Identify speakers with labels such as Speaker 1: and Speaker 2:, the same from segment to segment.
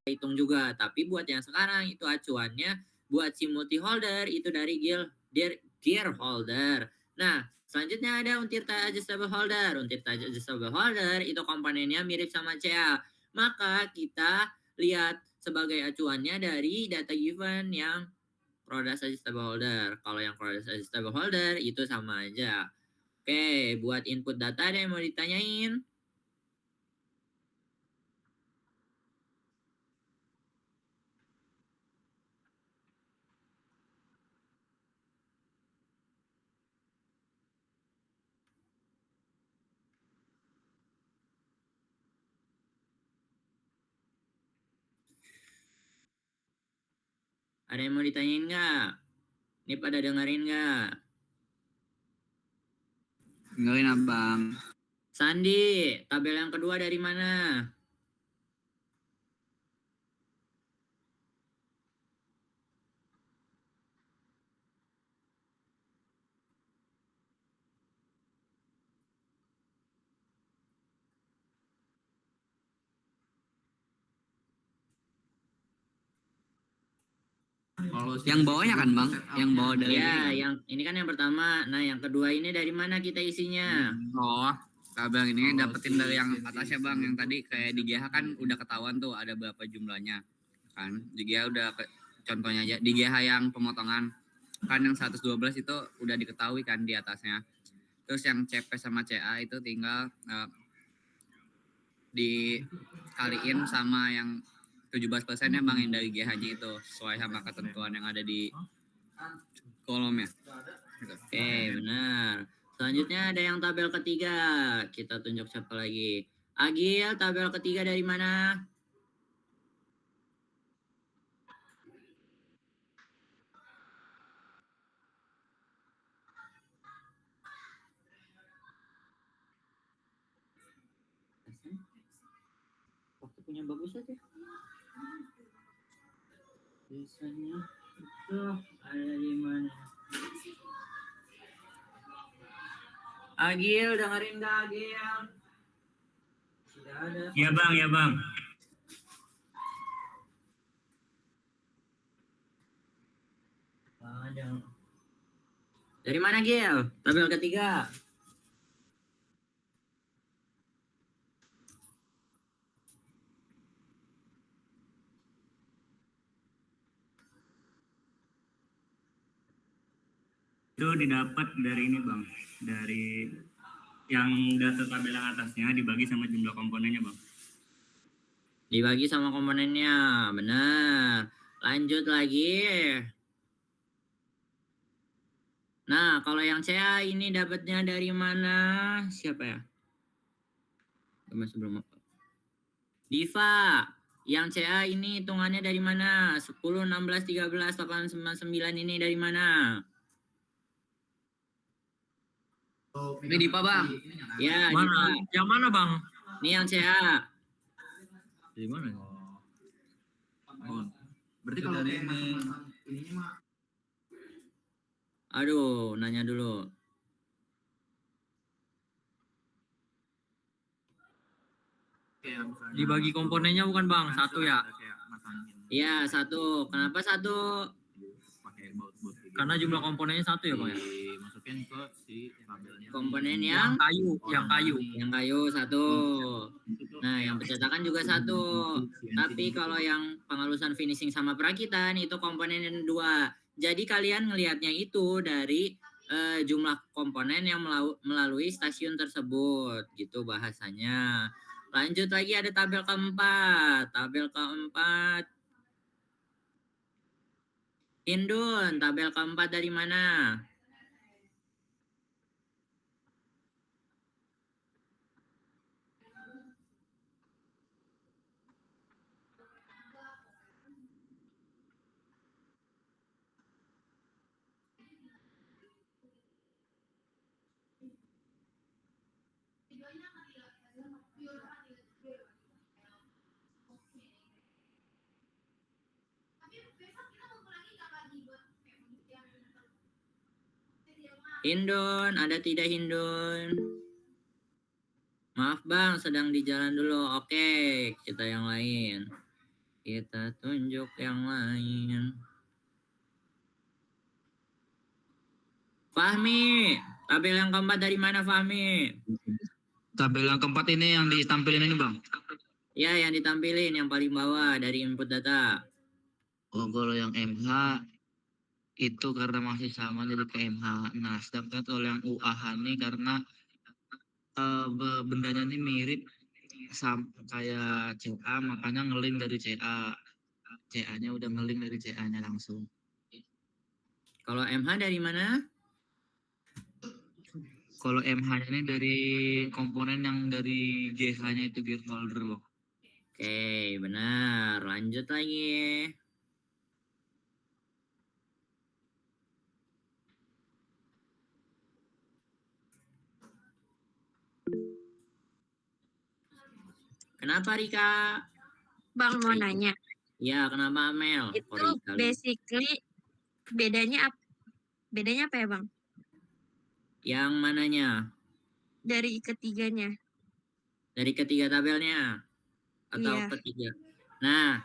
Speaker 1: hitung juga. Tapi buat yang sekarang itu acuannya buat si multi holder itu dari gear holder. Nah, selanjutnya ada Untirta adjustable holder. Untirta adjustable holder itu komponennya mirip sama CA. Maka kita lihat sebagai acuannya dari data given yang Product adjustable holder. Kalau yang product adjustable holder itu sama aja. Oke, buat input data ada yang mau ditanyain? Ada yang mau ditanyain nggak? Ini pada dengerin nggak?
Speaker 2: Dengerin abang.
Speaker 1: Sandi, tabel yang kedua dari mana?
Speaker 2: Yang bawahnya kan bang? Yang bawah dari
Speaker 1: ya,
Speaker 2: ini kan?
Speaker 1: yang ini kan yang pertama. Nah, yang kedua ini dari mana kita isinya?
Speaker 2: Oh, tabel ini dapetin dari yang atasnya bang. Yang tadi kayak di GH kan udah ketahuan tuh ada berapa jumlahnya. Kan di GH udah contohnya aja. Di GH yang pemotongan kan yang 112 itu udah diketahui kan di atasnya. Terus yang CP sama CA itu tinggal dikaliin sama yang 17%-nya bang yang dari GH-nya itu sesuai sama ketentuan yang ada di kolomnya. Gitu.
Speaker 1: Oke, benar. Selanjutnya ada yang tabel ketiga. Kita tunjuk siapa lagi? Agil, tabel ketiga dari mana? Waktu punya bagus aja. Biasanya itu ada di mana? Agil, dengerin gak Agil? Tidak ada.
Speaker 3: Iya bang, ya bang.
Speaker 1: Ada. Dari mana Gil? Tabel ketiga.
Speaker 3: Itu didapat dari ini bang, dari yang data tabel yang atasnya dibagi sama jumlah komponennya bang.
Speaker 1: Dibagi sama komponennya, benar. Lanjut lagi. Nah, kalau yang CA ini dapatnya dari mana? Siapa ya? Sebelum apa? Diva. Yang CA ini hitungannya dari mana? 10, 16, 13, 8, 9, 9 ini dari mana?
Speaker 2: Ini Dipa bang.
Speaker 1: Ya,
Speaker 3: Mana?
Speaker 1: Diva.
Speaker 3: Yang mana bang?
Speaker 1: Ini yang CA.
Speaker 3: Dari mana?
Speaker 2: Oh. Berarti kalau ini mah.
Speaker 1: Aduh, nanya dulu.
Speaker 3: Dibagi komponennya bukan bang, satu ya?
Speaker 1: Iya, satu. Kenapa satu?
Speaker 3: Karena jumlah komponennya satu ya bang ya?
Speaker 2: Masukin ke si tabelnya.
Speaker 1: Komponen yang
Speaker 3: kayu, yang kayu.
Speaker 1: Yang kayu satu. Nah, yang pencetakan juga satu. Tapi kalau yang pengalusan finishing sama perakitan itu komponen yang dua. Jadi kalian ngelihatnya itu dari jumlah komponen yang melalui stasiun tersebut, gitu bahasanya. Lanjut lagi ada tabel keempat. Tabel keempat. Indun, tabel keempat dari mana? Hindun, ada tidak Hindun? Maaf bang, sedang di jalan dulu. Oke, kita yang lain. Kita tunjuk yang lain. Fahmi, tabel yang keempat dari mana Fahmi?
Speaker 4: Tabel yang keempat ini yang ditampilin ini bang.
Speaker 1: Ya, yang ditampilin yang paling bawah dari input data.
Speaker 4: Oh, kalau yang MH itu karena masih sama jadi ke MH. Nah, sedangkan kalau yang UAH ini karena bendanya ini mirip sama kayak CA, makanya ngelink dari CA. CA-nya udah ngelink dari CA-nya langsung.
Speaker 1: Kalau MH dari mana?
Speaker 4: Kalau MH-nya ini dari komponen yang dari GH-nya itu gear holder loh.
Speaker 1: Oke, benar. Lanjut lagi. Kenapa Rika?
Speaker 5: Bang mau nanya,
Speaker 1: Ya, kenapa Amel?
Speaker 5: itu basically bedanya apa ya bang?
Speaker 1: Yang mananya?
Speaker 5: Dari ketiganya.
Speaker 1: Dari ketiga tabelnya? Atau
Speaker 5: Iya.
Speaker 1: ketiga? Nah,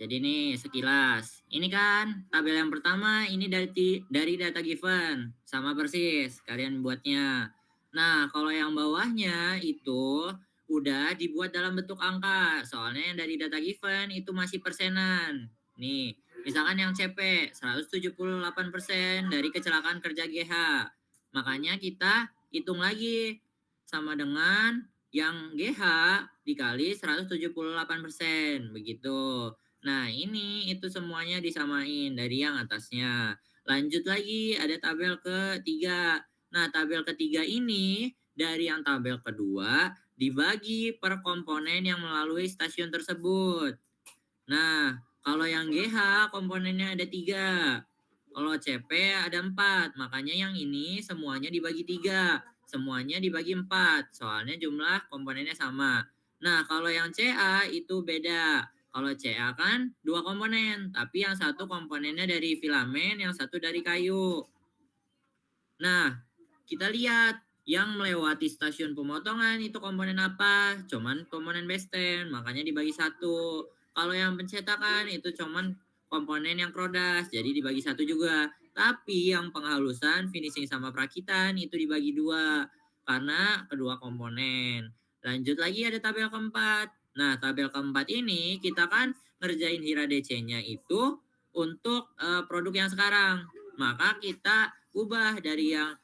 Speaker 1: jadi nih sekilas. Ini kan tabel yang pertama ini dari data given. Sama persis kalian buatnya. Nah, kalau yang bawahnya itu udah dibuat dalam bentuk angka. Soalnya yang dari data given itu masih persenan. Nih, misalkan yang CP 178% dari kecelakaan kerja GH. Makanya kita hitung lagi sama dengan yang GH dikali 178%. Begitu. Nah, ini itu semuanya disamain dari yang atasnya. Lanjut lagi, ada tabel ketiga. Nah, tabel ketiga ini dari yang tabel kedua dibagi per komponen yang melalui stasiun tersebut. Nah, kalau yang GH komponennya ada 3. Kalau CP ada 4. Makanya yang ini semuanya dibagi 3. Semuanya dibagi 4. Soalnya jumlah komponennya sama. Nah, kalau yang CA itu beda. Kalau CA kan 2 komponen, tapi yang satu komponennya dari filamen, yang satu dari kayu. Nah, kita lihat yang melewati stasiun pemotongan itu komponen apa? Cuman komponen besten, makanya dibagi 1. Kalau yang pencetakan itu cuman komponen yang krodas, jadi dibagi 1 juga. Tapi yang penghalusan, finishing sama perakitan itu dibagi 2 karena kedua komponen. Lanjut lagi ada tabel keempat. Nah, tabel keempat ini kita kan ngerjain Hira DC-nya itu untuk produk yang sekarang. Maka kita ubah dari yang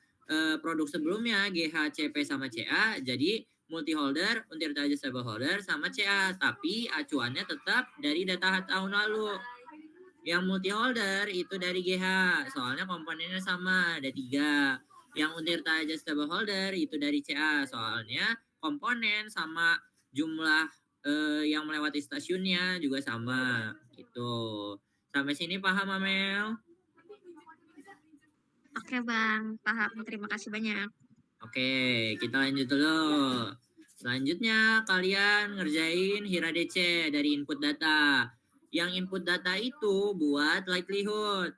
Speaker 1: produk sebelumnya GHCP sama CA jadi multi holder, Untirta adjustable holder sama CA, tapi acuannya tetap dari data tahun lalu. Yang multi holder itu dari GH, soalnya komponennya sama, ada 3. Yang Untirta adjustable holder itu dari CA, soalnya komponen sama jumlah yang melewati stasiunnya juga sama gitu. Sampai sini paham Amel?
Speaker 5: Oke bang, paham. Terima kasih banyak.
Speaker 1: Oke, kita lanjut dulu. Selanjutnya kalian ngerjain Hira DC dari input data. Yang input data itu buat likelihood.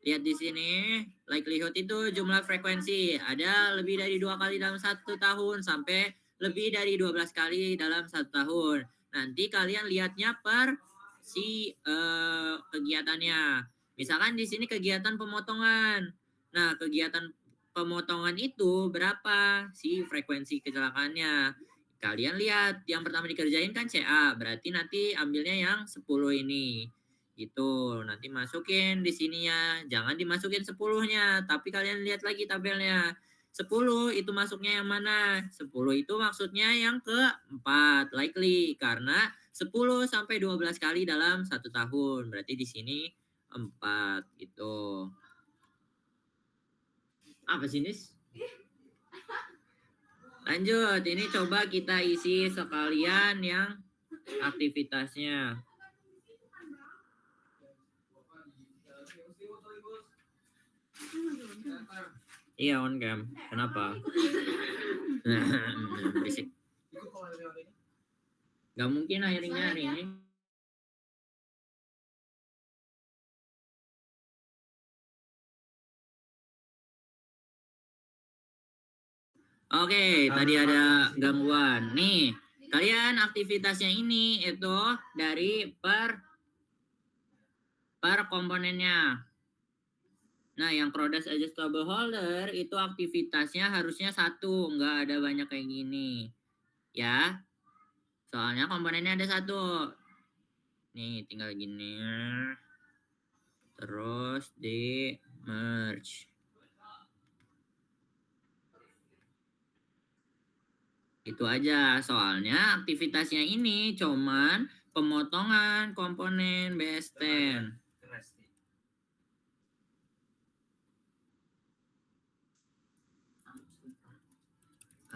Speaker 1: Lihat di sini, likelihood itu jumlah frekuensi. Ada lebih dari 2 kali dalam 1 tahun sampai lebih dari 12 kali dalam 1 tahun. Nanti kalian lihatnya per si kegiatannya. Misalkan di sini kegiatan pemotongan. Nah, kegiatan pemotongan itu berapa sih frekuensi kecelakaannya? Kalian lihat yang pertama dikerjain kan CA, berarti nanti ambilnya yang 10 ini. Gitu, nanti masukin di sininya. Jangan dimasukin 10-nya, tapi kalian lihat lagi tabelnya. 10 itu masuknya yang mana? 10 itu maksudnya yang keempat, likely. Karena 10 sampai 12 kali dalam 1 tahun. Berarti di sini 4 gitu. Apa sih, Nis? Lanjut, ini coba kita isi sekalian yang aktivitasnya. Iya on cam. Kenapa? Berisik. Gak mungkin akhirnya hari ini. Oke, tadi ada gangguan. Nih, Kalian aktivitasnya ini itu dari per komponennya. Nah, yang product adjustable holder itu aktivitasnya harusnya satu, nggak ada banyak kayak gini. Ya, soalnya komponennya ada satu. Nih, tinggal gini. Terus di merge. Itu aja, soalnya aktivitasnya ini cuman pemotongan komponen BS10.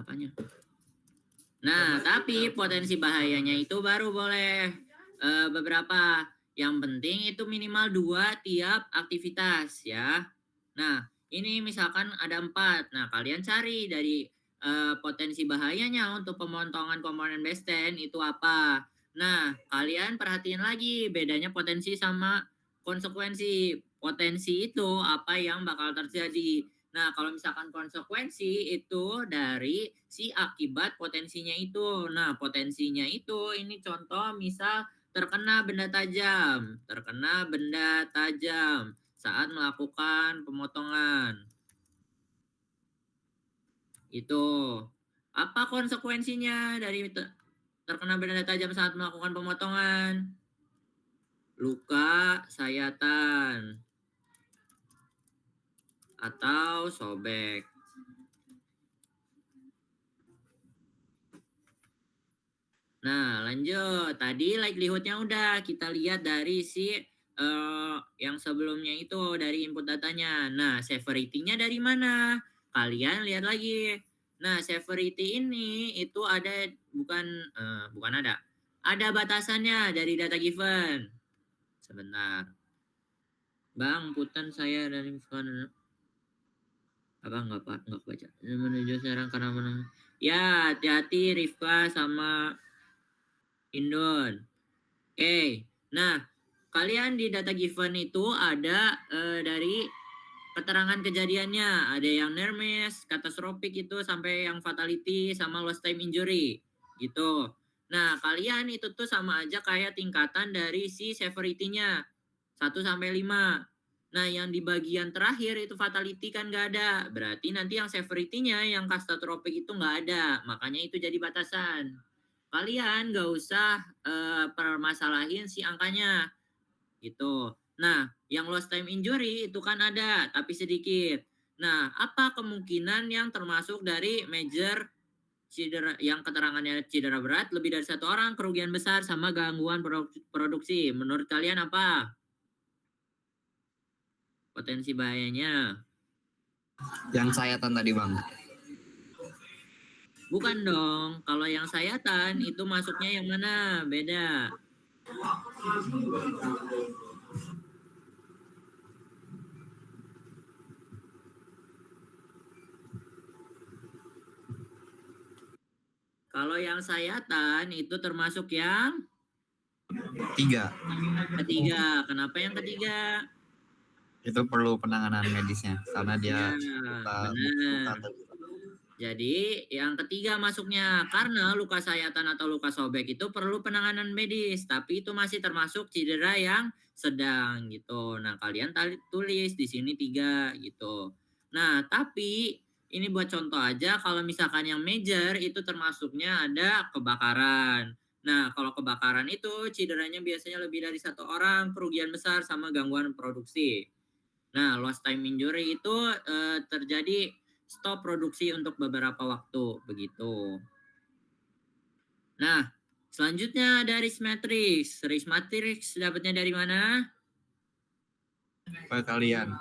Speaker 1: Apanya? Nah, tapi potensi bahayanya itu baru boleh beberapa. Yang penting itu minimal 2 tiap aktivitas ya. Nah, ini misalkan ada 4. Nah, kalian cari dari potensi bahayanya untuk pemotongan komponen base 10 itu apa. Nah, kalian perhatiin lagi bedanya potensi sama konsekuensi. Potensi itu apa yang bakal terjadi. Nah, kalau misalkan konsekuensi itu dari si akibat potensinya itu. Nah, potensinya itu ini contoh misal terkena benda tajam. Terkena benda tajam saat melakukan pemotongan. Itu. Apa konsekuensinya dari terkena benda tajam saat melakukan pemotongan? Luka sayatan atau sobek. Nah, lanjut. Tadi likelihood-nya udah kita lihat dari si yang sebelumnya itu dari input datanya. Nah, severity-nya dari mana? Kalian lihat lagi. Nah, severity ini itu ada bukan ada. Ada batasannya dari data given. Sebentar. Bang, putan saya dari apa enggak baca. Menuju sekarang karena menang. Ya, hati-hati Rifka sama Indon. Oke. Nah, kalian di data given itu ada dari keterangan kejadiannya. Ada yang near miss, catastrophic itu sampai yang fatality sama lost time injury. Gitu. Nah, kalian itu tuh sama aja kayak tingkatan dari si severity-nya. 1 sampai 5. Nah, yang di bagian terakhir itu fatality kan nggak ada. Berarti nanti yang severity-nya, yang catastrophic itu nggak ada. Makanya itu jadi batasan. Kalian nggak usah permasalahin si angkanya. Gitu. Nah, yang lost time injury itu kan ada, tapi sedikit. Nah, apa kemungkinan yang termasuk dari major cedera, yang keterangannya cedera berat, lebih dari 1 orang, kerugian besar, sama gangguan produksi? Menurut kalian apa potensi bahayanya?
Speaker 2: Yang sayatan tadi bang.
Speaker 1: Bukan dong, kalau yang sayatan itu masuknya yang mana? Beda. Kalau yang sayatan itu termasuk yang
Speaker 2: 3.
Speaker 1: ketiga. Kenapa yang ketiga?
Speaker 2: Itu perlu penanganan medisnya karena dia
Speaker 1: benar. Jadi yang ketiga masuknya karena luka sayatan atau luka sobek itu perlu penanganan medis, tapi itu masih termasuk cedera yang sedang gitu. Nah, kalian tulis di sini 3 gitu. Nah, tapi ini buat contoh aja, kalau misalkan yang major itu termasuknya ada kebakaran. Nah, kalau kebakaran itu cederanya biasanya lebih dari 1 orang, kerugian besar sama gangguan produksi. Nah, lost time injury itu terjadi stop produksi untuk beberapa waktu, begitu. Nah, selanjutnya ada risk matrix. Risk matrix dapatnya dari mana?
Speaker 2: Kalian.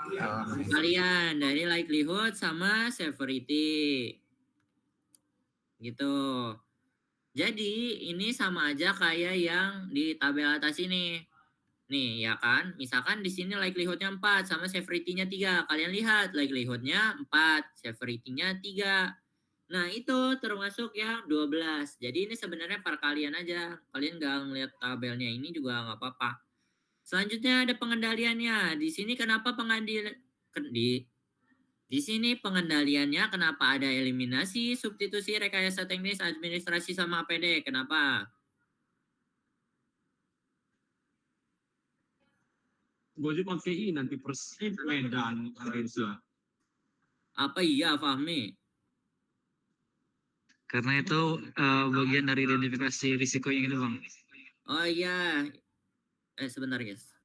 Speaker 1: Kalian dari likelihood sama severity. Gitu. Jadi, ini sama aja kayak yang di tabel atas ini. Nih, ya kan? Misalkan di sini likelihood-nya 4 sama severity-nya 3. Kalian lihat likelihood-nya 4, severity-nya 3. Nah, itu termasuk yang 12. Jadi ini sebenarnya perkalian aja. Kalian nggak ngeliat tabelnya ini juga nggak apa-apa. Selanjutnya ada pengendaliannya. Di sini kenapa Di sini pengendaliannya kenapa ada eliminasi, substitusi, rekayasa teknis, administrasi sama APD? Kenapa?
Speaker 6: Gue aja pakai ini nanti Persib Medan Malaysia.
Speaker 1: Apa iya Fahmi?
Speaker 4: Karena itu bagian dari identifikasi risikonya gitu bang.
Speaker 1: Oh iya. Sebentar guys.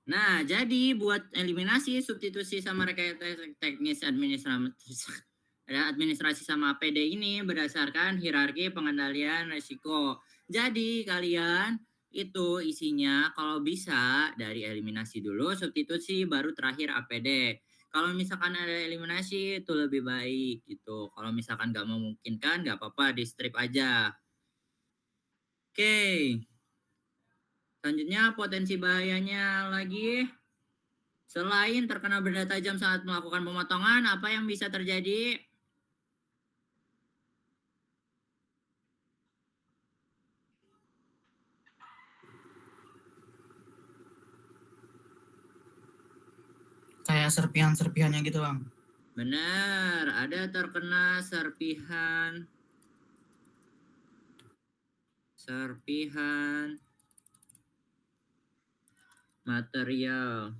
Speaker 1: Nah, jadi buat eliminasi, substitusi sama rekayasa teknis administrasi sama APD ini berdasarkan hierarki pengendalian risiko. Jadi kalian itu isinya kalau bisa dari eliminasi dulu, substitusi, baru terakhir APD. Kalau misalkan ada eliminasi itu lebih baik gitu. Kalau misalkan nggak memungkinkan nggak apa-apa, di strip aja. Oke. Selanjutnya potensi bahayanya lagi. Selain terkena benda tajam saat melakukan pemotongan, apa yang bisa terjadi?
Speaker 7: Kayak serpihan-serpihannya gitu bang.
Speaker 1: Benar, ada terkena serpihan material.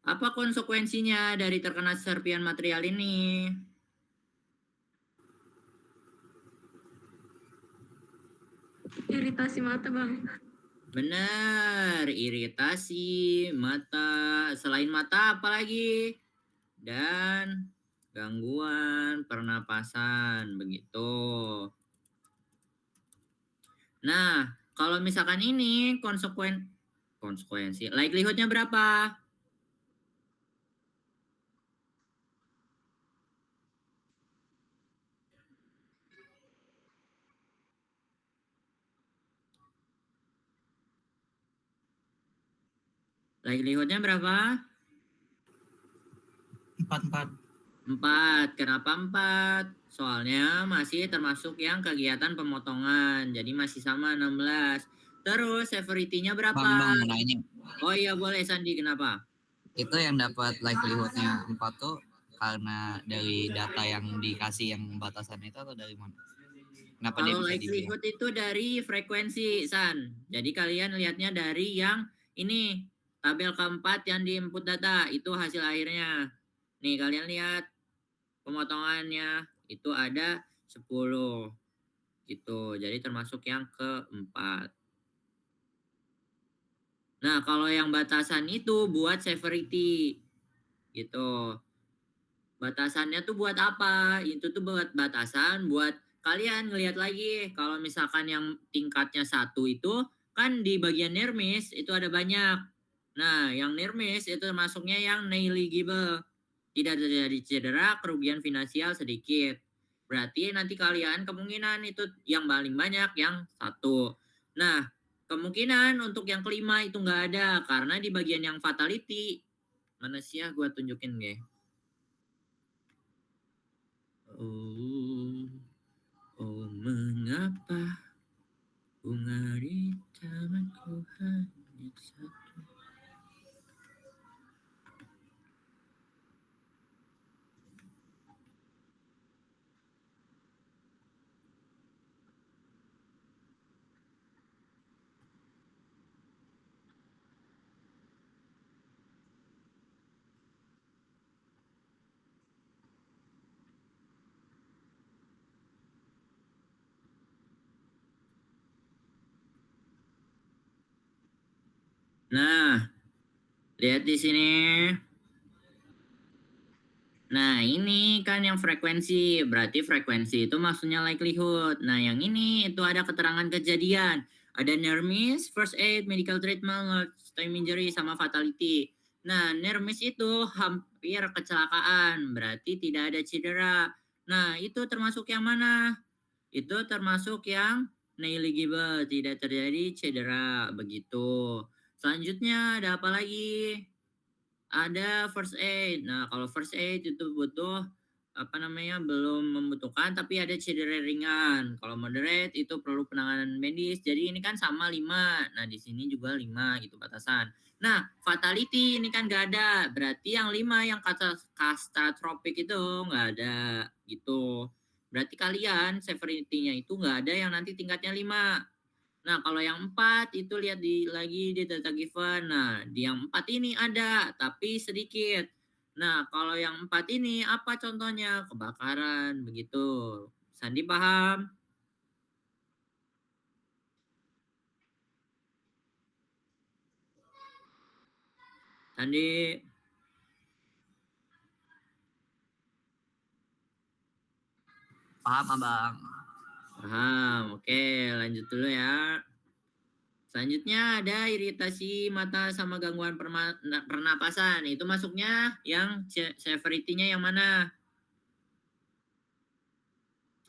Speaker 1: Apa konsekuensinya dari terkena serpihan material ini?
Speaker 5: Iritasi mata bang.
Speaker 1: Benar, iritasi mata. Selain mata apa lagi? Dan gangguan pernapasan, begitu. Nah, kalau misalkan ini konsekuensi, likelihoodnya berapa? Likelihoodnya berapa?
Speaker 7: 4.
Speaker 1: 4. Kenapa 4? Soalnya masih termasuk yang kegiatan pemotongan. Jadi masih sama 16. Terus severity-nya berapa?
Speaker 2: Bang, mau nanya.
Speaker 1: Oh iya boleh Sandi, kenapa?
Speaker 2: Itu yang dapat likelihood-nya 4 tuh karena dari data yang dikasih yang batasan itu atau dari mana? Kenapa dia
Speaker 1: Kalau
Speaker 2: bisa dibilang?
Speaker 1: likelihood itu dari frekuensi, San. Jadi kalian lihatnya dari yang ini, tabel keempat yang di input data, itu hasil akhirnya. Nih kalian lihat pemotongannya, itu ada 10. Gitu, jadi termasuk yang keempat. Nah, kalau yang batasan itu buat severity. Gitu. Batasannya tuh buat apa? Itu tuh buat batasan buat kalian ngelihat lagi kalau misalkan yang tingkatnya 1 itu kan di bagian nearmiss itu ada banyak. Nah, yang nearmiss itu masuknya yang negligible. Tidak terjadi cedera, kerugian finansial sedikit. Berarti nanti kalian kemungkinan itu yang paling banyak yang 1. Nah, kemungkinan untuk yang kelima itu nggak ada karena di bagian yang fatality. Mana sih ya gue tunjukin gue. Oh mengapa bunga di tamanku hanya satu. Nah, lihat di sini. Nah, ini kan yang frekuensi. Berarti frekuensi itu maksudnya likelihood. Nah, yang ini itu ada keterangan kejadian. Ada near miss, first aid, medical treatment, lost time injury, sama fatality. Nah, near miss itu hampir kecelakaan. Berarti tidak ada cedera. Nah, itu termasuk yang mana? Itu termasuk yang negligible. Tidak terjadi cedera. Begitu. Selanjutnya ada apa lagi? Ada first aid. Nah, kalau first aid itu butuh belum membutuhkan tapi ada cedera ringan. Kalau moderate itu perlu penanganan medis. Jadi ini kan sama 5. Nah, di sini juga 5 gitu batasan. Nah, fatality ini kan nggak ada. Berarti yang 5 yang kata catastrophic itu nggak ada gitu. Berarti kalian severity-nya itu nggak ada yang nanti tingkatnya 5. Nah, kalau yang 4 itu lihat lagi di data given. Nah, di yang 4 ini ada, tapi sedikit. Nah, kalau yang 4 ini apa contohnya? Kebakaran, begitu. Sandi paham? Sandi?
Speaker 2: Paham abang.
Speaker 1: Paham. Oke, lanjut dulu ya. Selanjutnya ada iritasi mata sama gangguan pernapasan. Itu masuknya yang severity-nya yang mana?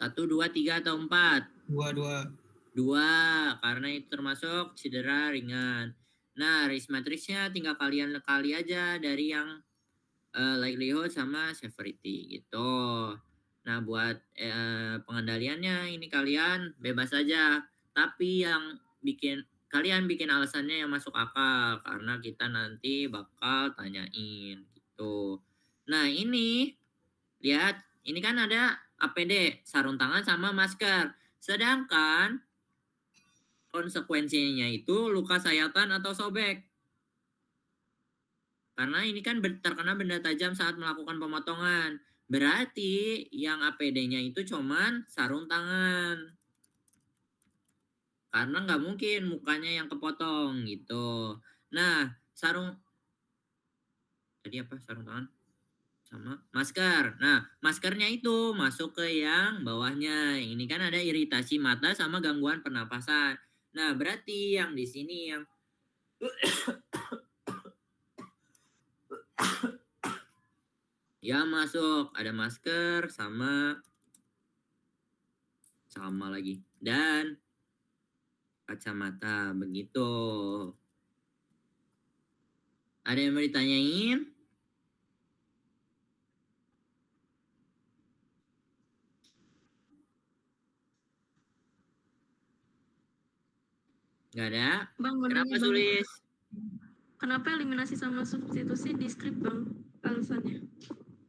Speaker 1: 1, 2, 3, atau 4?
Speaker 7: 2.
Speaker 1: 2, karena itu termasuk cedera ringan. Nah, risk matrix-nya tinggal kalian kali aja dari yang likelihood sama severity gitu. Nah, buat pengendaliannya ini kalian bebas aja. Tapi yang kalian bikin alasannya yang masuk akal karena kita nanti bakal tanyain gitu. Nah, ini lihat, ini kan ada APD, sarung tangan sama masker. Sedangkan konsekuensinya itu luka sayatan atau sobek. Karena ini kan terkena benda tajam saat melakukan pemotongan. Berarti yang APD-nya itu cuman sarung tangan. Karena nggak mungkin mukanya yang kepotong gitu. Nah, tadi apa? Sarung tangan sama masker. Nah, maskernya itu masuk ke yang bawahnya. Ini kan ada iritasi mata sama gangguan pernapasan. Nah, berarti yang di sini yang ya masuk ada masker sama lagi dan kacamata begitu. Ada yang mau ditanyain? Nggak ada?
Speaker 5: Bang, mau
Speaker 1: Kenapa
Speaker 5: nanya, Bang.
Speaker 1: sulis?
Speaker 5: Kenapa eliminasi sama substitusi di script, Bang? Alasannya.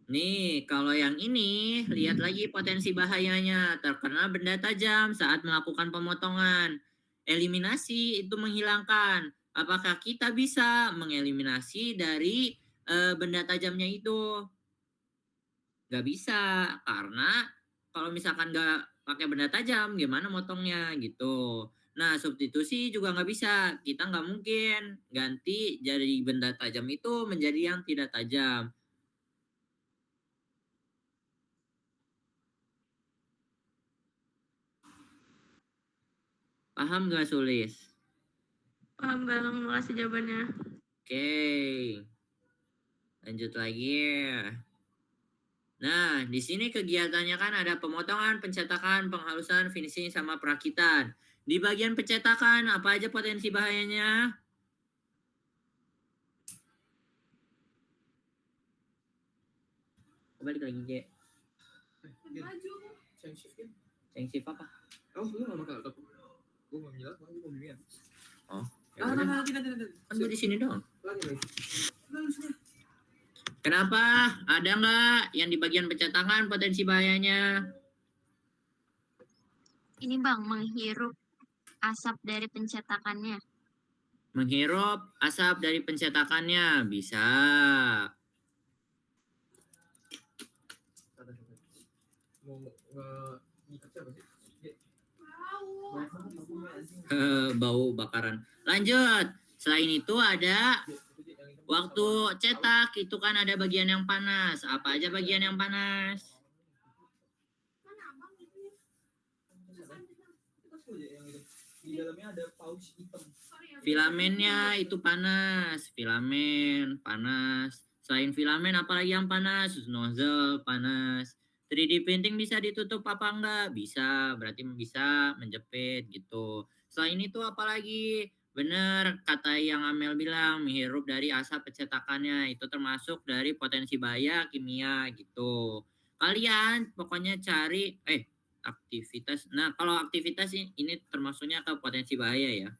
Speaker 1: Nih, kalau yang ini, lihat lagi potensi bahayanya. Terkena benda tajam saat melakukan pemotongan. Eliminasi itu menghilangkan. Apakah kita bisa mengeliminasi dari benda tajamnya itu? Nggak bisa, karena kalau misalkan nggak pakai benda tajam, gimana motongnya gitu. Nah, substitusi juga nggak bisa. Kita nggak mungkin ganti dari benda tajam itu menjadi yang tidak tajam. Paham nggak, Sulis?
Speaker 5: Paham, Bang. Makasih jawabannya.
Speaker 1: Oke. Lanjut lagi. Nah, di sini kegiatannya kan ada pemotongan, pencetakan, penghalusan, finishing, sama perakitan. Di bagian pencetakan, apa aja potensi bahayanya? Balik lagi, J. Sensitif apa?
Speaker 6: Oh, lu nggak bakal tahu. Gue mau jelas, gue mau begini.
Speaker 1: Oh, ya udah. Kan gue di sini dong. Kenapa? Ada nggak yang di bagian pencetakan potensi bahayanya?
Speaker 5: Ini, Bang, menghirup asap dari pencetakannya.
Speaker 1: Menghirup asap dari pencetakannya bisa. Bau bakaran. Lanjut. Selain itu ada Waktu cetak itu kan ada bagian yang panas. Apa aja bagian yang panas? Filamennya itu panas, filamen panas. Selain filamen apalagi yang panas? Nozzle panas. 3D printing bisa ditutup apa enggak? Bisa, berarti bisa menjepit gitu. Selain itu apalagi? Bener kata yang Amel bilang, menghirup dari asap percetakannya itu termasuk dari potensi bahaya kimia gitu. Kalian pokoknya cari aktivitas. Nah, kalau aktivitas ini termasuknya ke potensi bahaya ya.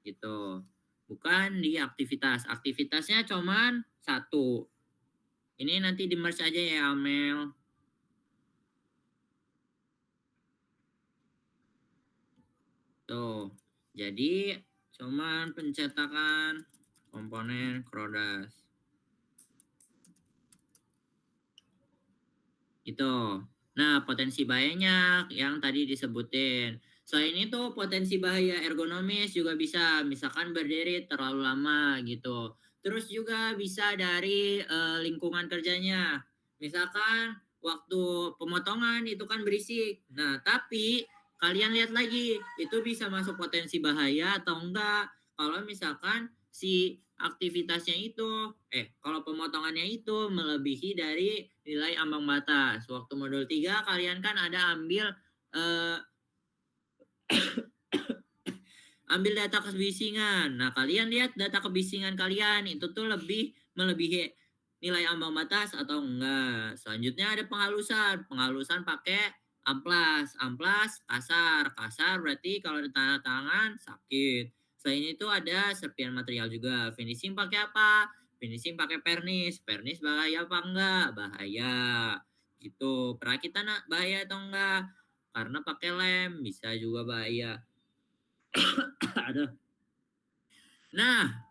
Speaker 1: Gitu. Bukan di aktivitas. Aktivitasnya cuman satu. Ini nanti di merge aja ya, Amel. Tuh. Jadi cuman pencetakan komponen Crodas. Gitu. Nah, potensi bahayanya yang tadi disebutin. Selain itu, potensi bahaya ergonomis juga bisa. Misalkan berdiri terlalu lama gitu. Terus juga bisa dari lingkungan kerjanya. Misalkan waktu pemotongan itu kan berisik. Nah, tapi kalian lihat lagi, itu bisa masuk potensi bahaya atau enggak. Kalau misalkan si aktivitasnya itu, kalau pemotongannya itu melebihi dari nilai ambang batas. Waktu modul 3 kalian kan ada ambil ambil data kebisingan. Nah, kalian lihat data kebisingan kalian itu tuh lebih melebihi nilai ambang batas atau enggak. Selanjutnya ada penghalusan. Penghalusan pakai amplas. Amplas kasar. Kasar berarti kalau di tangan sakit. Selain itu ada serpian material juga. Finishing pakai apa? Finishing pakai pernis. Pernis bahaya apa enggak? Bahaya. Gitu. Perakitan bahaya atau enggak? Karena pakai lem bisa juga bahaya. Aduh. Nah,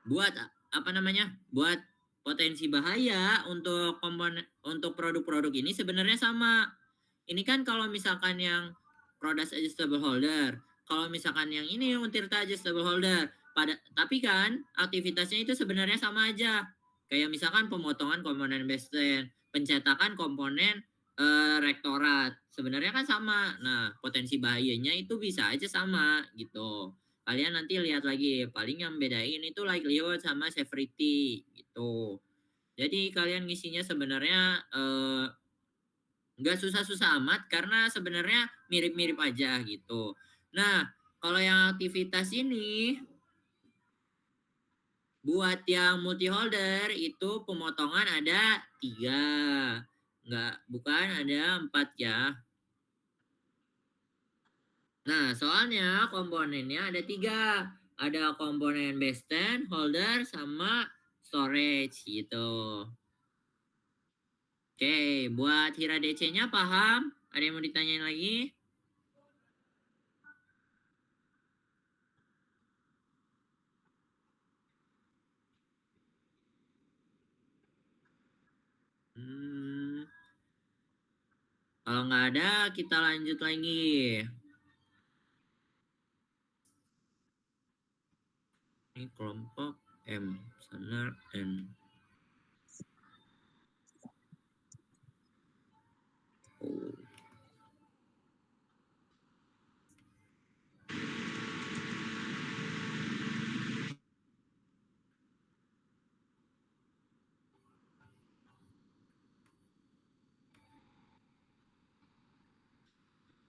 Speaker 1: buat apa namanya? Buat potensi bahaya untuk komponen untuk produk-produk ini sebenarnya sama. Ini kan kalau misalkan yang Crodas adjustable holder, kalau misalkan yang ini Untirta adjustable holder, tapi kan aktivitasnya itu sebenarnya sama aja. Kayak misalkan pemotongan komponen baseline, pencetakan komponen rektorat, sebenarnya kan sama. Nah, potensi bahayanya itu bisa aja sama gitu. Kalian nanti lihat lagi, paling yang bedain itu likelihood sama severity gitu. Jadi kalian ngisinya sebenarnya nggak susah-susah amat karena sebenarnya mirip-mirip aja gitu. Nah, kalau yang aktivitas ini buat yang multi holder itu pemotongan ada 3. Bukan ada 4 ya. Nah, soalnya komponennya ada 3. Ada komponen basestand, holder, sama storage gitu. Oke, buat Hira DC-nya paham? Ada yang mau ditanyain lagi? Kalau nggak ada, kita lanjut lagi. Ini kelompok M, sana N. Oh.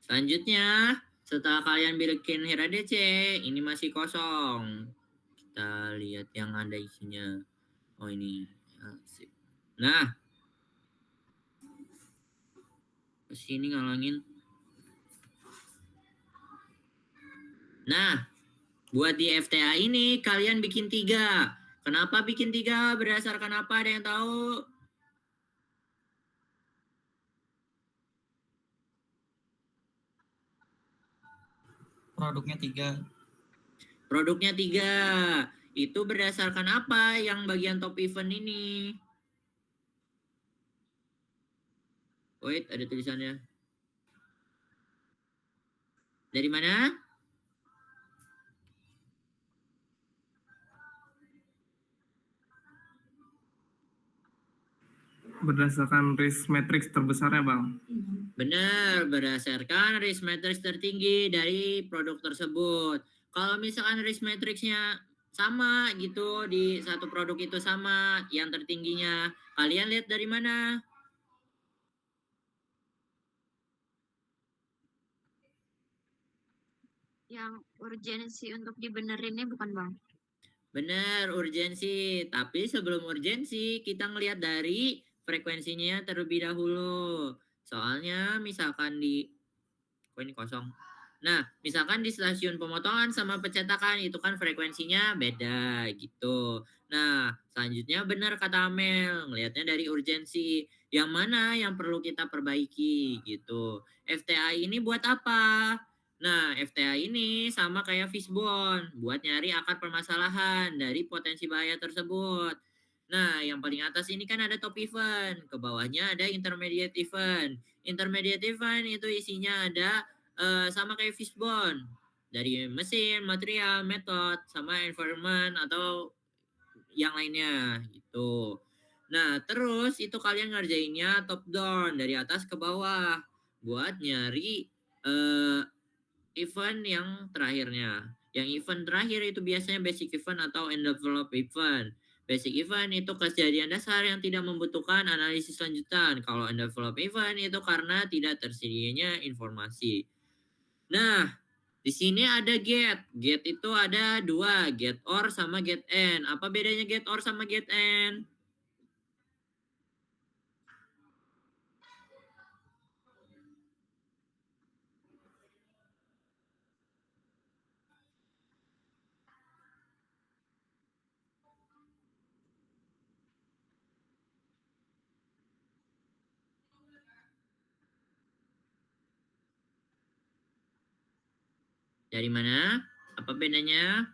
Speaker 1: Selanjutnya, setelah kalian bikin Hira DC, ini masih kosong. Kita lihat yang ada isinya. Oh ini. Asik. Nah, kesini ngalangin. Nah, buat di FTA ini kalian bikin 3. Kenapa bikin 3? Berdasarkan apa? Ada yang tahu?
Speaker 7: Produknya 3.
Speaker 1: Produknya 3. Itu berdasarkan apa yang bagian top event ini? Wait, ada tulisannya. Dari mana?
Speaker 8: Berdasarkan risk matrix terbesarnya, Bang.
Speaker 1: Benar, berdasarkan risk matrix tertinggi dari produk tersebut. Kalau misalkan risk matrixnya sama gitu, di satu produk itu sama yang tertingginya, kalian lihat dari mana?
Speaker 5: Yang urgensi untuk dibenerinnya bukan Bang?
Speaker 1: Benar, urgensi. Tapi sebelum urgensi, kita ngelihat dari frekuensinya terlebih dahulu. Soalnya misalkan kok ini kosong. Nah, misalkan di stasiun pemotongan sama pencetakan itu kan frekuensinya beda gitu. Nah, selanjutnya benar kata Amel, ngelihatnya dari urgensi. Yang mana yang perlu kita perbaiki gitu. FTI ini buat apa? Nah, FTI ini sama kayak fishbone, buat nyari akar permasalahan dari potensi bahaya tersebut. Nah, yang paling atas ini kan ada top event, ke bawahnya ada intermediate event. Intermediate event itu isinya ada sama kayak fishbone, dari mesin, material, method, sama environment atau yang lainnya gitu. Nah, terus itu kalian ngerjainnya top down dari atas ke bawah buat nyari eh, event yang terakhirnya. Yang event terakhir itu biasanya basic event atau envelope event. Basic event itu kejadian dasar yang tidak membutuhkan analisis lanjutan. Kalau envelope event itu karena tidak tersedianya informasi. Nah, di sini ada get. Get itu ada dua, get or sama get n. Apa bedanya get or sama get n? Dari mana? Apa bedanya?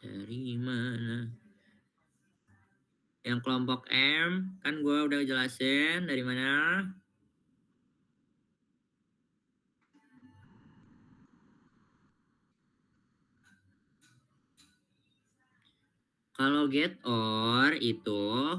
Speaker 1: Dari mana? Yang kelompok M, kan gue udah jelasin dari mana. Kalau get or itu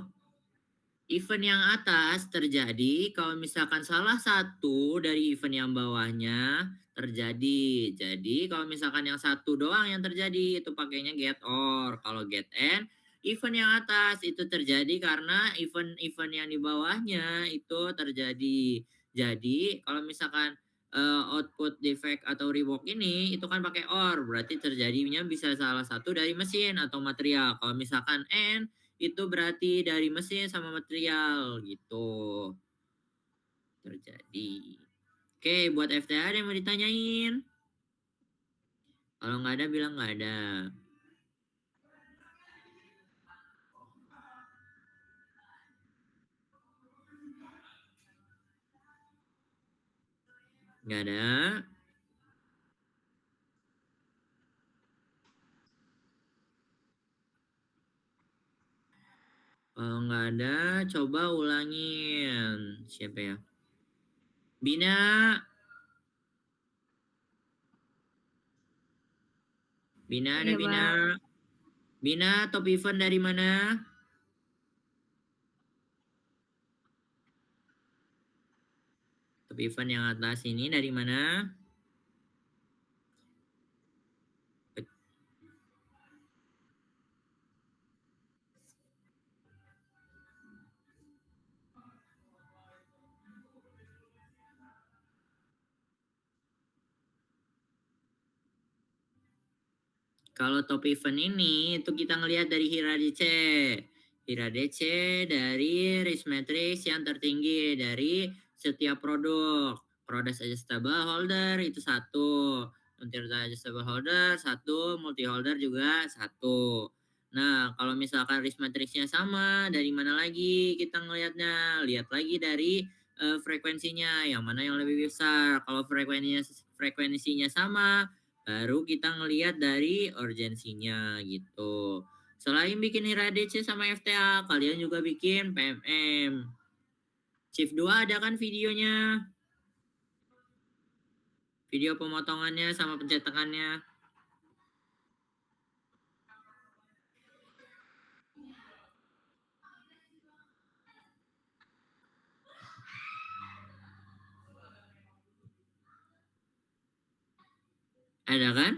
Speaker 1: event yang atas terjadi kalau misalkan salah satu dari event yang bawahnya terjadi. Jadi kalau misalkan yang satu doang yang terjadi itu pakainya get or. Kalau get n, event yang atas itu terjadi karena event-event yang di bawahnya itu terjadi. Jadi kalau misalkan output defect atau rework ini itu kan pakai or, berarti terjadinya bisa salah satu dari mesin atau material. Kalau misalkan n itu berarti dari mesin sama material gitu terjadi. Oke, buat FTA ada yang mau ditanyain? Kalau nggak ada bilang nggak ada. Nggak ada. Kalau nggak ada, coba ulangin. Siapa ya? Bina. Bina ada
Speaker 5: Iya,
Speaker 1: Bina.
Speaker 5: Bang.
Speaker 1: Bina top event dari mana? Top event yang atas ini dari mana? Kalau top event ini itu kita ngelihat dari Hira DC. Hira DC dari risk matrix yang tertinggi dari setiap produk. Product adjustable holder itu satu. Untirta adjustable holder satu, multi holder juga satu. Nah, kalau misalkan risk matrixnya sama, dari mana lagi kita ngelihatnya? Lihat lagi dari frekuensinya, yang mana yang lebih besar. Kalau frekuensinya sama, baru kita ngelihat dari urgensinya gitu. Selain bikin Hira DC sama FTA, kalian juga bikin PMM. Shift 2 ada kan videonya? Video pemotongannya sama pencetakannya. Ada kan?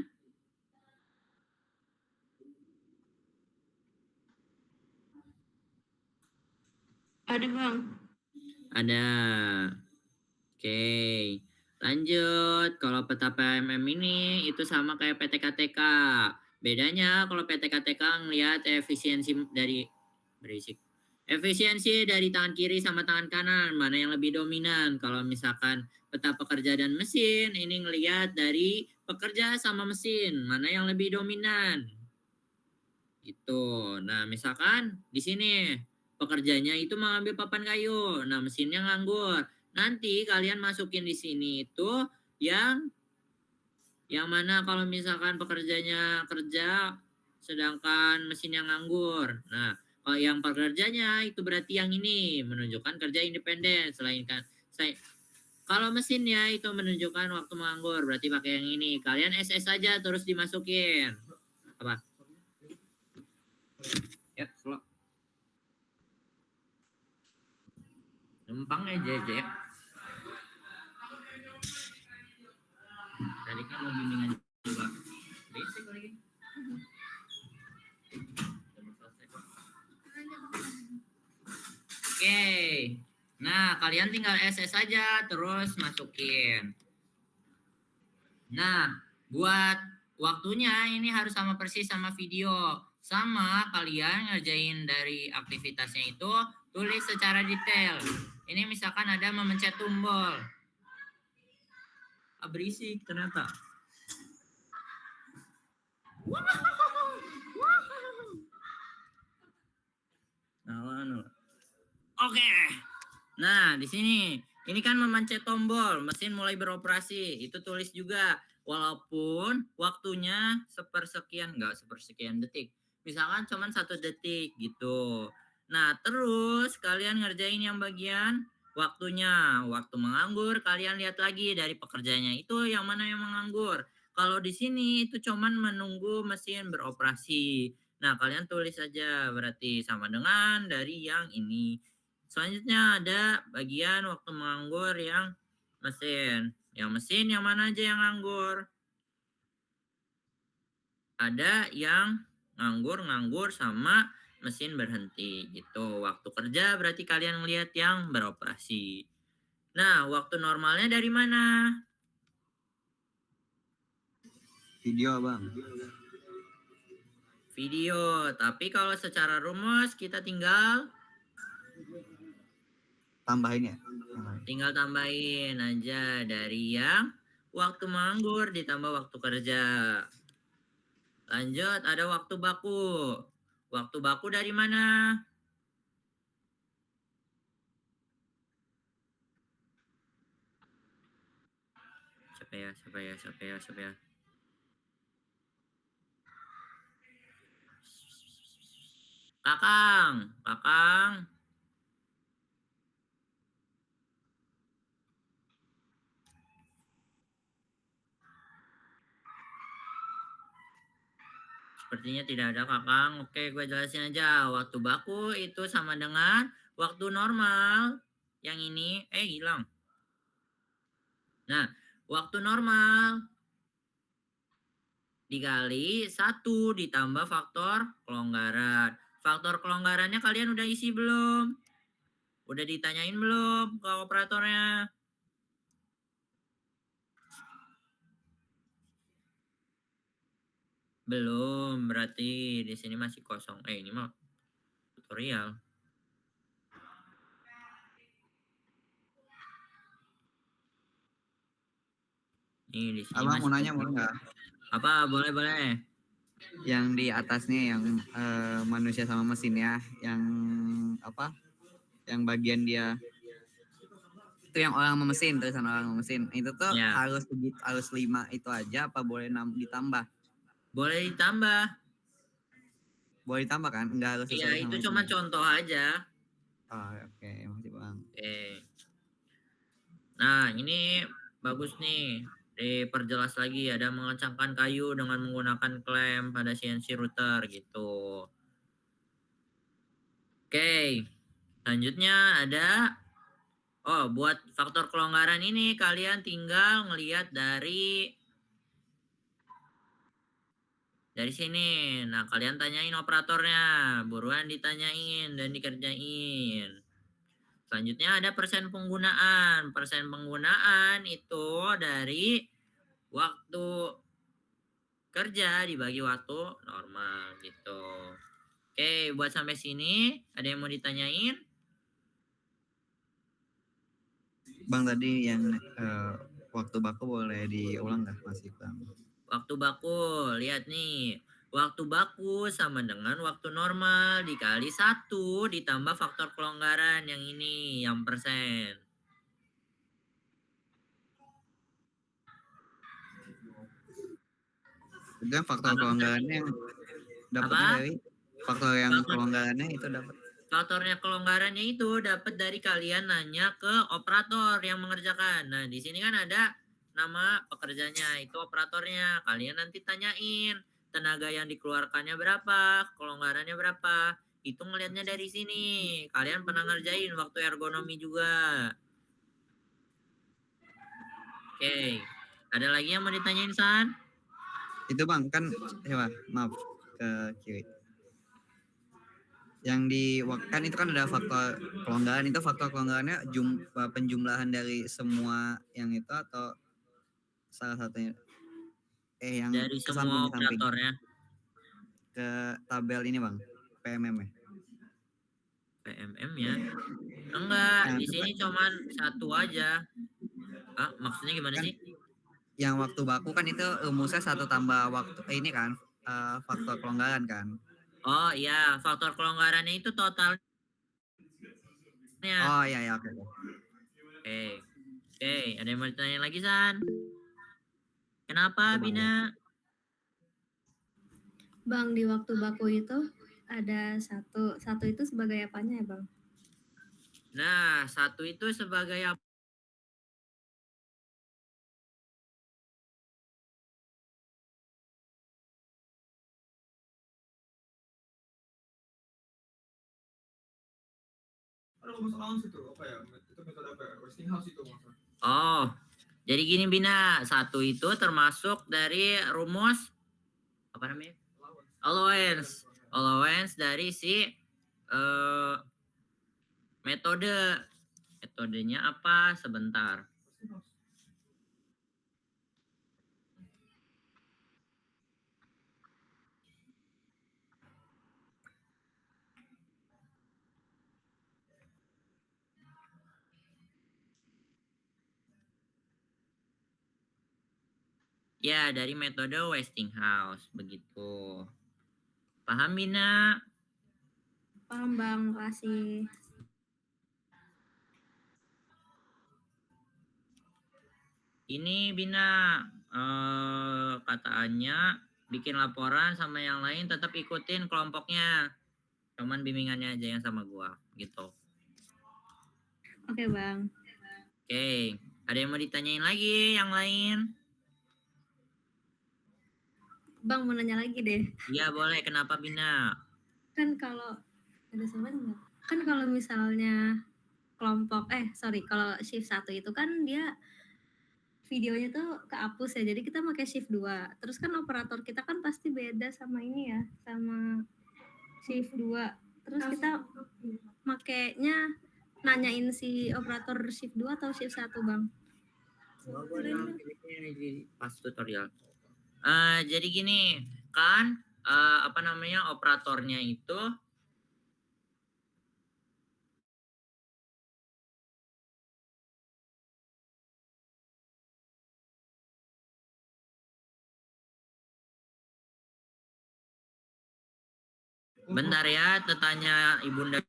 Speaker 5: Ada bang.
Speaker 1: Ada. Oke. Lanjut. Kalau peta PMM ini itu sama kayak PTKTK. Bedanya kalau PTKTK ngelihat efisiensi dari berisik. Efisiensi dari tangan kiri sama tangan kanan, mana yang lebih dominan? Kalau misalkan peta pekerja dan mesin, ini ngelihat dari pekerja sama mesin, mana yang lebih dominan? Gitu. Nah, misalkan di sini pekerjanya itu mengambil papan kayu, nah mesinnya nganggur. Nanti kalian masukin di sini itu yang mana kalau misalkan pekerjanya kerja sedangkan mesinnya nganggur. Nah, kalau yang pekerjanya itu berarti yang ini menunjukkan kerja independen. Kalau mesinnya itu menunjukkan waktu menganggur, berarti pakai yang ini. Kalian SS saja terus dimasukin. Apa?
Speaker 2: Ya, slow.
Speaker 1: Numpang aja, Jack. Tadi kan mau bimbingan juga. Basic lagi. Oke. Nah, kalian tinggal SS saja terus masukin. Nah, buat waktunya ini harus sama persis sama video. Sama kalian ngerjain dari aktivitasnya itu tulis secara detail. Ini misalkan ada memencet tombol. Berisik ternyata. Oke. Nah, di sini ini kan memencet tombol, mesin mulai beroperasi. Itu tulis juga. Walaupun waktunya sepersekian detik. Misalkan cuma 1 detik gitu. Nah, terus kalian ngerjain yang bagian waktunya. Waktu menganggur, kalian lihat lagi dari pekerjanya itu yang mana yang menganggur. Kalau di sini itu cuman menunggu mesin beroperasi. Nah, kalian tulis saja berarti sama dengan dari yang ini. Selanjutnya ada bagian waktu menganggur yang mesin. Yang mesin yang mana aja yang nganggur? Ada yang nganggur sama mesin berhenti gitu. Waktu kerja berarti kalian lihat yang beroperasi. Nah, waktu normalnya dari mana?
Speaker 2: Video, Bang.
Speaker 1: Video. Tapi kalau secara rumus kita tinggal
Speaker 2: Tambahin ya.
Speaker 1: tinggal tambahin aja dari yang waktu menganggur ditambah waktu kerja. Lanjut, ada waktu baku. Waktu baku dari mana? Siapa ya? Kakang. Sepertinya tidak ada Kakang. Oke, gue jelasin aja. Waktu baku itu sama dengan waktu normal. Yang ini, hilang. Nah, waktu normal dikali 1 ditambah faktor kelonggaran. Faktor kelonggarannya kalian udah isi belum? Udah ditanyain belum ke operatornya? Belum, berarti di sini masih kosong. Ini mah tutorial. Nih di sini
Speaker 2: Abang
Speaker 1: masih
Speaker 2: mau nanya boleh nggak?
Speaker 1: apa? Boleh.
Speaker 2: Yang di atasnya yang manusia sama mesinnya, yang apa? Yang bagian dia itu yang orang sama mesin, tulisan orang sama mesin. Itu tuh
Speaker 1: Ya.
Speaker 2: harus 5 itu aja apa boleh ditambah?
Speaker 1: Boleh ditambah.
Speaker 2: Boleh ditambah kan? Enggak harus sesuai
Speaker 1: Iya,
Speaker 2: sama
Speaker 1: itu cuma contoh aja.
Speaker 2: Oh, oke, makasih Bang.
Speaker 1: Oke. Nah, ini bagus nih. diperjelas lagi, ada mengencangkan kayu dengan menggunakan klem pada CNC router gitu. Oke, selanjutnya ada buat faktor kelonggaran ini kalian tinggal ngelihat dari sini. Nah, kalian tanyain operatornya, buruan ditanyain dan dikerjain. Selanjutnya ada persen penggunaan. Persen penggunaan itu dari waktu kerja dibagi waktu normal gitu. Oke, buat sampai sini ada yang mau ditanyain?
Speaker 9: Bang tadi yang waktu baku boleh diulang nggak masih Bang?
Speaker 1: Waktu baku, lihat nih. Waktu baku sama dengan waktu normal dikali 1 ditambah faktor kelonggaran yang ini, yang persen.
Speaker 9: Itu yang faktor kelonggarannya yang dapatnya
Speaker 1: Apa?
Speaker 9: dari faktor yang kelonggarannya itu dapat.
Speaker 1: Faktornya kelonggarannya itu dapat dari kalian nanya ke operator yang mengerjakan. Nah, di sini kan ada nama pekerjanya, itu operatornya. Kalian nanti tanyain tenaga yang dikeluarkannya berapa, kelonggarannya berapa. Itu ngelihatnya dari sini. Kalian pernah ngerjain waktu ergonomi juga. Oke. Ada lagi yang mau ditanyain, San?
Speaker 9: Itu Bang kan maaf ke kiri. Yang kan itu kan ada faktor kelonggaran, itu faktor kelonggarannya penjumlahan dari semua yang itu atau salah satunya yang
Speaker 1: dari
Speaker 9: ke
Speaker 1: semua
Speaker 9: samping
Speaker 1: operatornya.
Speaker 9: ke tabel ini Bang, PMM ya.
Speaker 1: PMM ya? Enggak, di sini cuman satu aja. Maksudnya gimana sih?
Speaker 9: Yang waktu baku kan itu rumusnya 1 tambah waktu ini kan faktor kelonggaran kan.
Speaker 1: Oh iya, faktor kelonggarannya itu totalnya.
Speaker 9: Oh iya oke.
Speaker 1: Oke, ada yang mau ditanya lagi, San? Kenapa, Bina?
Speaker 5: Bang, di waktu baku itu ada satu itu sebagai apanya ya, Bang?
Speaker 1: Nah, 1 itu sebagai apa? Oh, jadi gini Bina, 1 itu termasuk dari rumus apa namanya? Allowance. Allowance dari si metode. Metodenya apa? Sebentar. Ya, dari metode Westinghouse begitu. Paham Bina?
Speaker 5: Paham, Bang. Makasih.
Speaker 1: Ini Bina, kataannya bikin laporan sama yang lain tetap ikutin kelompoknya. Cuman bimbingannya aja yang sama gua gitu.
Speaker 5: Oke, Bang.
Speaker 1: Oke, ada yang mau ditanyain lagi yang lain?
Speaker 5: Bang, mau nanya lagi deh.
Speaker 1: Iya, boleh. Kenapa Bina?
Speaker 5: Kan kalau ada sama enggak? Kan kalau misalnya kalau shift 1 itu kan dia videonya tuh kehapus ya. Jadi kita pakai shift 2. Terus kan operator kita kan pasti beda sama ini ya, sama shift 2. Terus kita makainya nanyain si operator shift 2 atau shift 1, Bang?
Speaker 1: Pas tutorial. Jadi gini, kan operatornya itu bentar ya, tanya Ibunda.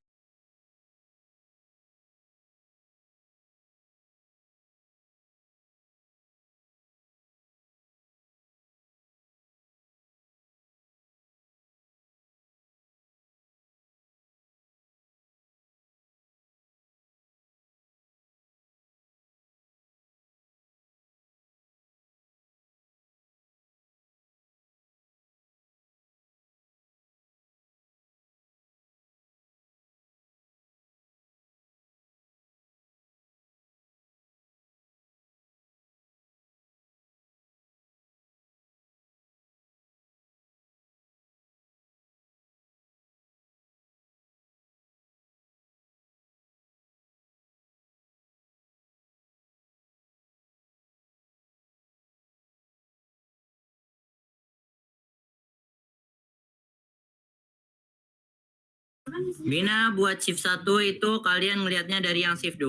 Speaker 1: Bina buat shift 1 itu kalian ngelihatnya dari yang shift 2.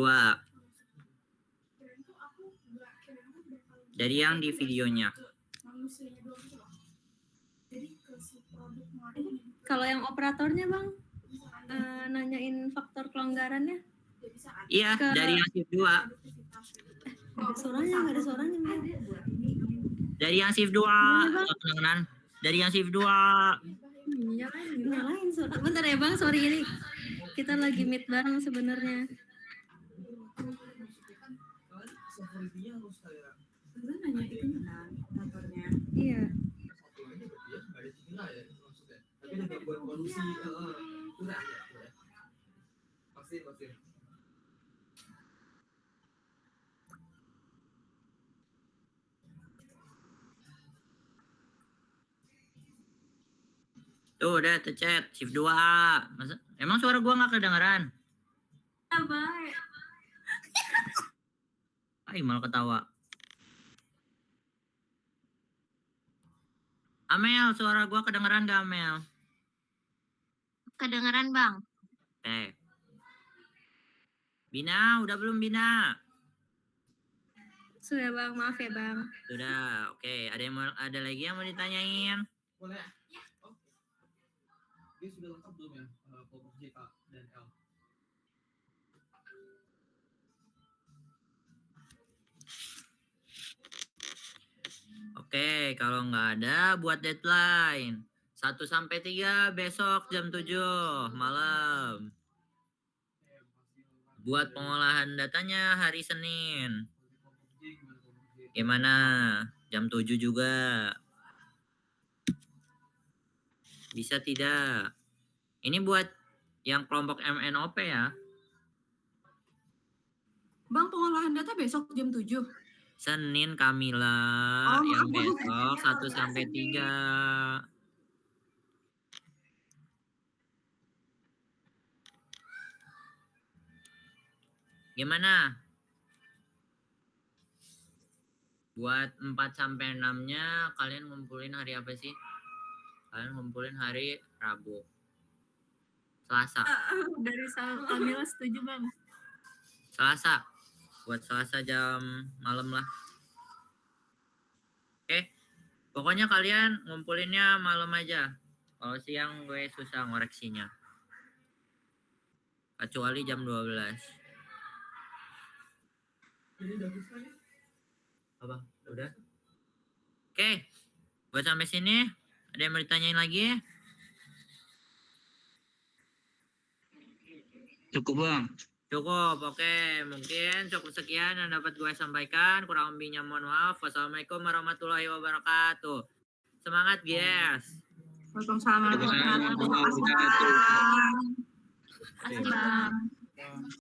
Speaker 1: Dari yang di videonya.
Speaker 5: Kalau yang operatornya Bang, nanyain faktor kelonggarannya.
Speaker 1: Iya, dari yang shift 2.
Speaker 5: Nggak ada suaranya Bang.
Speaker 1: Dari yang shift 2. Kedengeran. Dari yang shift 2.
Speaker 5: Nyalain suara. Bentar ya Bang, sorry ini. Kita lagi meet bareng sebenarnya. Iya.
Speaker 1: Tuh udah tercet shift 2. Emang suara gua nggak kedengeran? Ay, malah ketawa. Amel, suara gua kedengeran gak Amel?
Speaker 5: Kedengeran Bang.
Speaker 1: Bina, udah belum Bina?
Speaker 5: Sudah Bang, maaf ya Bang.
Speaker 1: Sudah, oke. Ada lagi yang mau ditanyain?
Speaker 6: Boleh. Dia sudah lengkap belum ya kelompok JK dan L?
Speaker 1: Oke, kalau nggak ada buat deadline. 1 sampai 3 besok jam 7 malam. Buat pengolahan datanya hari Senin. Gimana? Jam 7 juga. Bisa tidak? Ini buat yang kelompok MNOP ya.
Speaker 10: Bang, pengolahan data besok jam 7.
Speaker 1: Senin Kamila, yang besok 1 sampai 3. Gimana? Buat 4 sampai 6-nya kalian ngumpulin hari apa sih? Kalian ngumpulin hari Rabu. Selasa.
Speaker 10: Dari Kamila setuju Bang.
Speaker 1: Selasa. Buat Selasa jam malam lah. Oke. Pokoknya kalian ngumpulinnya malam aja. Kalau siang gue susah ngoreksinya. Kecuali jam 12. Apa? Udah? Oke. Buat sampai sini. Ada yang mau ditanyain lagi?
Speaker 4: Cukup Bang.
Speaker 1: Cukup, oke. Mungkin cukup sekian yang dapat gue sampaikan. Kurang lebihnya mohon maaf. Wassalamualaikum warahmatullahi wabarakatuh. Semangat, guys.
Speaker 10: Waalaikumsalam warahmatullahi wabarakatuh.
Speaker 4: Terima kasih.
Speaker 10: Terima kasih Bang.